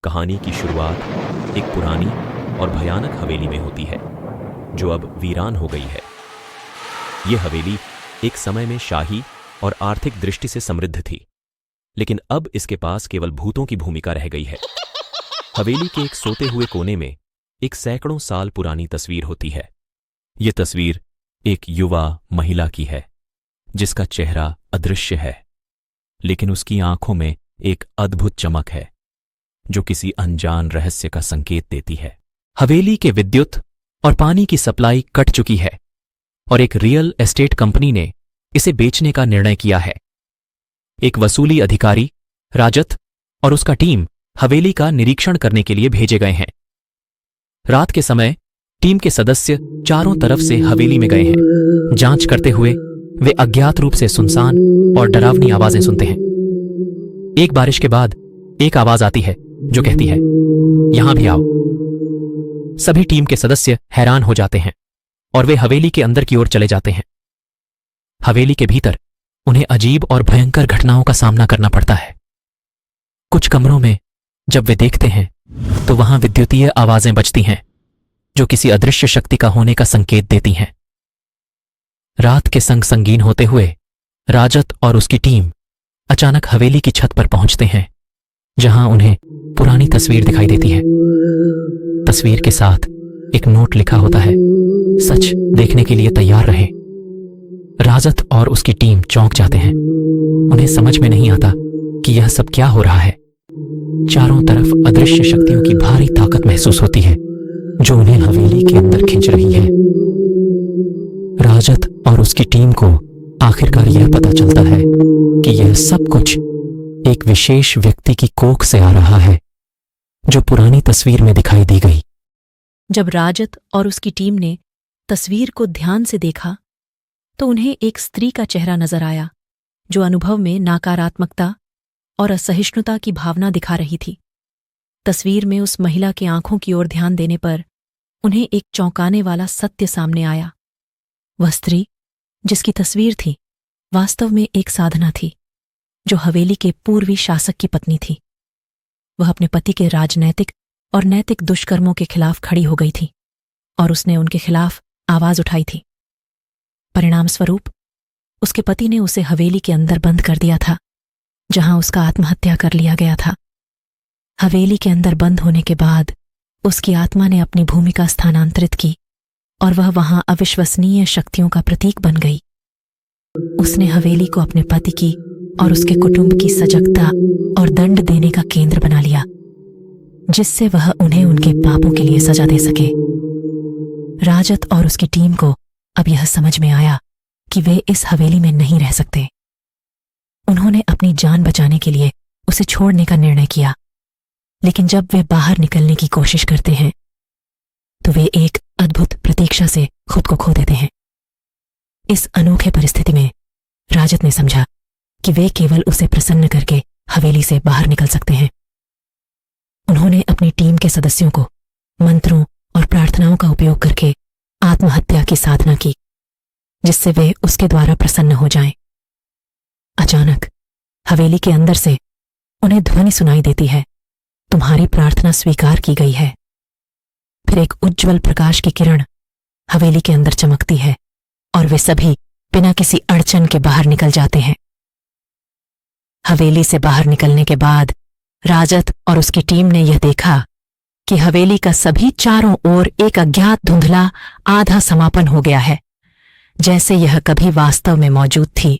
कहानी की शुरुआत एक पुरानी और भयानक हवेली में होती है जो अब वीरान हो गई है। यह हवेली एक समय में शाही और आर्थिक दृष्टि से समृद्ध थी, लेकिन अब इसके पास केवल भूतों की भूमिका रह गई है। हवेली के एक सोते हुए कोने में एक सैकड़ों साल पुरानी तस्वीर होती है। यह तस्वीर एक युवा महिला की है जिसका चेहरा अदृश्य है, लेकिन उसकी आंखों में एक अद्भुत चमक है जो किसी अनजान रहस्य का संकेत देती है। हवेली के विद्युत और पानी की सप्लाई कट चुकी है और एक रियल एस्टेट कंपनी ने इसे बेचने का निर्णय किया है। एक वसूली अधिकारी राजत और उसका टीम हवेली का निरीक्षण करने के लिए भेजे गए हैं। रात के समय टीम के सदस्य चारों तरफ से हवेली में गए हैं। जांच करते हुए वे अज्ञात रूप से सुनसान और डरावनी आवाजें सुनते हैं। एक बारिश के बाद एक आवाज आती है जो कहती है, यहां भी आओ। सभी टीम के सदस्य हैरान हो जाते हैं और वे हवेली के अंदर की ओर चले जाते हैं। हवेली के भीतर उन्हें अजीब और भयंकर घटनाओं का सामना करना पड़ता है। कुछ कमरों में जब वे देखते हैं तो वहां विद्युतीय आवाजें बजती हैं जो किसी अदृश्य शक्ति का होने का संकेत देती हैं। रात के संग संगीन होते हुए राजत और उसकी टीम अचानक हवेली की छत पर पहुंचते हैं, जहां उन्हें पुरानी तस्वीर दिखाई देती है। तस्वीर के साथ एक नोट लिखा होता है, सच देखने के लिए तैयार रहे। राजत और उसकी टीम चौंक जाते हैं। उन्हें समझ में नहीं आता कि यह सब क्या हो रहा है। चारों तरफ अदृश्य शक्तियों की भारी ताकत महसूस होती है जो उन्हें हवेली के अंदर खींच रही है। राजत और उसकी टीम को आखिरकार यह पता चलता है कि यह सब कुछ एक विशेष व्यक्ति की कोख से आ रहा है जो पुरानी तस्वीर में दिखाई दी गई। जब राजत और उसकी टीम ने तस्वीर को ध्यान से देखा तो उन्हें एक स्त्री का चेहरा नजर आया जो अनुभव में नकारात्मकता और असहिष्णुता की भावना दिखा रही थी। तस्वीर में उस महिला की आंखों की ओर ध्यान देने पर उन्हें एक चौंकाने वाला सत्य सामने आया। वह स्त्री जिसकी तस्वीर थी वास्तव में एक साधना थी जो हवेली के पूर्वी शासक की पत्नी थी। वह अपने पति के राजनैतिक और नैतिक दुष्कर्मों के खिलाफ खड़ी हो गई थी और उसने उनके खिलाफ आवाज उठाई थी। परिणाम स्वरूप उसके पति ने उसे हवेली के अंदर बंद कर दिया था, जहां उसका आत्महत्या कर लिया गया था। हवेली के अंदर बंद होने के बाद उसकी आत्मा ने अपनी भूमिका स्थानांतरित की और वह वहां अविश्वसनीय शक्तियों का प्रतीक बन गई। उसने हवेली को अपने पति की और उसके कुटुंब की सजगता और दंड देने का केंद्र बना लिया, जिससे वह उन्हें उनके पापों के लिए सजा दे सके। राजत और उसकी टीम को अब यह समझ में आया कि वे इस हवेली में नहीं रह सकते। उन्होंने अपनी जान बचाने के लिए उसे छोड़ने का निर्णय किया, लेकिन जब वे बाहर निकलने की कोशिश करते हैं तो वे एक अद्भुत प्रतीक्षा से खुद को खो देते हैं। इस अनोखे परिस्थिति में राजत ने समझा कि वे केवल उसे प्रसन्न करके हवेली से बाहर निकल सकते हैं। उन्होंने अपनी टीम के सदस्यों को मंत्रों और प्रार्थनाओं का उपयोग करके आत्महत्या की साधना की, जिससे वे उसके द्वारा प्रसन्न हो जाएं। अचानक हवेली के अंदर से उन्हें ध्वनि सुनाई देती है, तुम्हारी प्रार्थना स्वीकार की गई है। फिर एक उज्ज्वल प्रकाश की किरण हवेली के अंदर चमकती है और वे सभी बिना किसी अड़चन के बाहर निकल जाते हैं। हवेली से बाहर निकलने के बाद राजत और उसकी टीम ने यह देखा कि हवेली का सभी चारों ओर एक अज्ञात धुंधला आधा समापन हो गया है, जैसे यह कभी वास्तव में मौजूद थी।